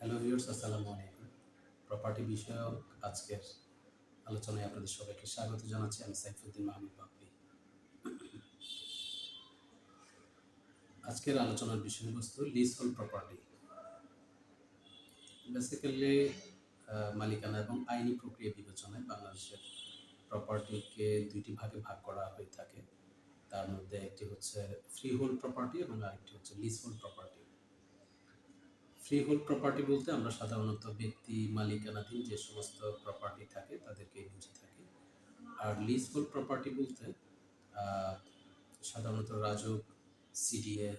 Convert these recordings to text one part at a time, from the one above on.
Hello viewers, আসসালামু আলাইকুম। Property বিষয়ক আজকের আলোচনায় আপনাদের সবাইকে স্বাগত জানাচ্ছি। আমি সাইফুদ্দিন মাহমুদ বাপ্পি। আজকের আলোচনার বিষয়বস্তু লিজহোল্ড প্রপার্টি। বেসিক্যালি মালিকানা এবং আইনি প্রক্রিয়া বিবেচনায় বাংলাদেশের প্রপার্টিকে দুইটি ভাগে ভাগ করা হয়ে থাকে। তার মধ্যে একটি হচ্ছে ফ্রি হোল্ড প্রপার্টি এবং আরেকটি হচ্ছে leasehold property. Free hold property বলতে আমরা সাধারণত ব্যক্তি মালিকানাধীন যে সমস্ত প্রপার্টি থাকে তাদেরকে বুঝে থাকি। আর লিজ হোল্ড প্রপার্টি বলতে সাধারণত RAJUK, CDA,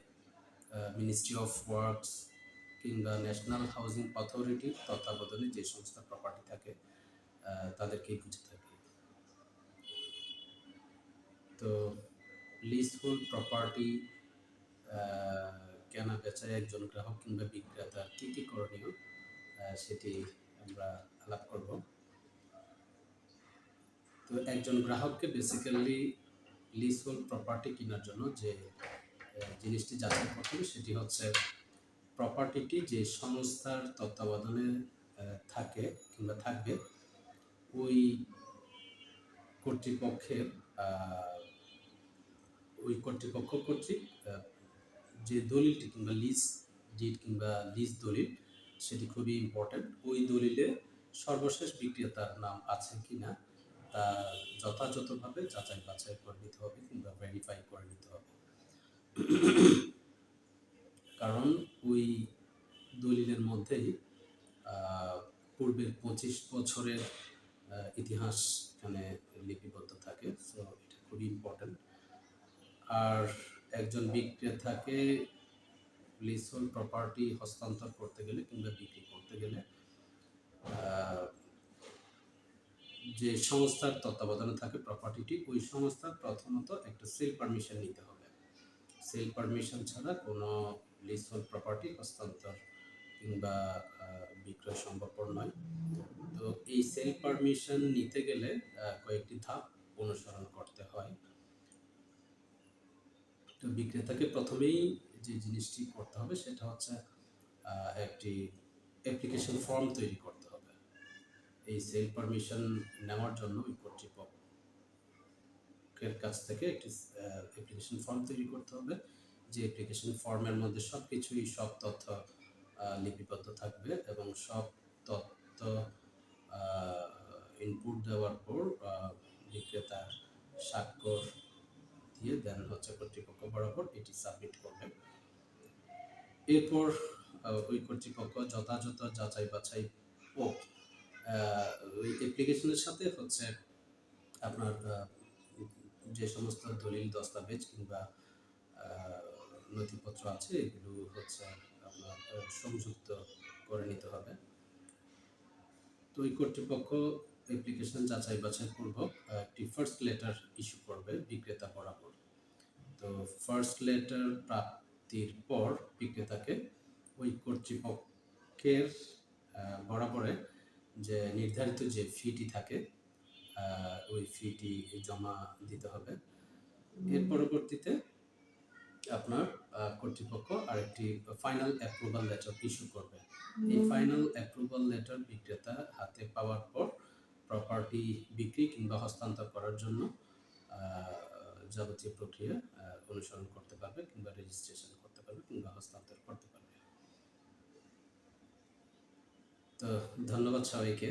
ministry of works কিংবা ন্যাশনাল হাউজিং অথরিটির তত্ত্বাবধানে যে সমস্ত প্রপার্টি থাকে তাদেরকেই বুঝে থাকি। তো লিজ হোল্ড প্রপার্টি কেনা বেচায় একজন গ্রাহক কিংবা বিক্রেতার কী কী করণীয় সেটি আমরা আলাপ করব। তো একজন গ্রাহককে বেসিক্যালি লিজহোল্ড প্রপার্টি কেনার জন্য যে জিনিসটি যাচাই করতে হবে সেটি হচ্ছে প্রপার্টিটি যে সংস্থার তত্ত্বাবধানে থাকে কিংবা থাকবে ওই কর্তৃপক্ষের ওই কর্তৃপক্ষ কর্তৃক যে দলিলটি কিংবা লিজ ডিড কিংবা লিজ দলিল সেটি খুবই ইম্পর্ট্যান্ট। ওই দলিলে সর্বশেষ বিক্রেতার নাম আছে কিনা তা যথাযথভাবে যাচাই বাছাই করে নিতে হবে কিংবা ভেরিফাই করে নিতে হবে। কারণ ওই দলিলের মধ্যেই পূর্বের 25 বছরের ইতিহাস এখানে লিপিবদ্ধ থাকে। সো এটা খুবই ইম্পর্ট্যান্ট। আর একজন বিক্রেতাকে লিজহোল্ড প্রপার্টি হস্তান্তর করতে গেলে কিংবা বিক্রি করতে গেলে যে সংস্থার তত্ত্বাবধানে থাকে প্রপার্টিটি ওই সংস্থার প্রথমত একটা সেল পারমিশন নিতে হবে। সেল পারমিশন ছাড়া কোনো লিজহোল্ড প্রপার্টি হস্তান্তর কিংবা বিক্রয় সম্ভবপর নয়। তো এই সেল পারমিশন নিতে গেলে কয়েকটি ধাপ অনুসরণ করতে হয়। তো বিক্রেতাকে প্রথমেই যে জিনিসটি করতে হবে সেটা হচ্ছে একটি অ্যাপ্লিকেশন ফর্ম তৈরি করতে হবে। এই সেল পারমিশন নেওয়ার জন্য ওই কর্তৃপক্ষের কাছ থেকে একটি অ্যাপ্লিকেশন ফর্ম তৈরি করতে হবে। যে অ্যাপ্লিকেশন ফর্মের মধ্যে সব তথ্য লিপিবদ্ধ থাকবে এবং সব তথ্য ইনপুট দেওয়ার পর বিক্রেতার স্বাক্ষর দিয়ে দেন হচ্ছে কর্তৃপক্ষ বরাবর এটি সাবমিট করবে। এরপর ওই কর্তৃপক্ষ যথাযথ যাচাই বাছাই ও ওই অ্যাপ্লিকেশনের সাথে হচ্ছে আপনার যে সমস্ত দলিল দস্তাবেজ কিংবা নথিপত্র আছে এগুলো হচ্ছে আপনার সংযুক্ত করে নিতে হবে। তো ওই কর্তৃপক্ষ অ্যাপ্লিকেশন যাচাই বাছাই পূর্বক একটি ফার্স্ট লেটার ইস্যু করবে বিক্রেতা বরাবর। তো ফার্স্ট লেটার প্রাপ্তির পর বিক্রেতাকে ওই কর্তৃপক্ষের বরাবরে যে নির্ধারিত যে ফিটি থাকে ওই ফিটি জমা দিতে হবে। এর পরবর্তীতে আপনার কর্তৃপক্ষ আরেকটি ফাইনাল অ্যাপ্রুভাল লেটার ইস্যু করবে। এই ফাইনাল অ্যাপ্রুভাল লেটার বিক্রেতা হাতে পাওয়ার পর প্রপার্টি বিক্রি কিংবা হস্তান্তর করার জন্য যাবতীয় প্রক্রিয়া অনুসরণ করতে পারবে কিংবা রেজিস্ট্রেশন করতে পারবে কিংবা হস্তান্তর করতে পারবে। তো ধন্যবাদ সবাইকে।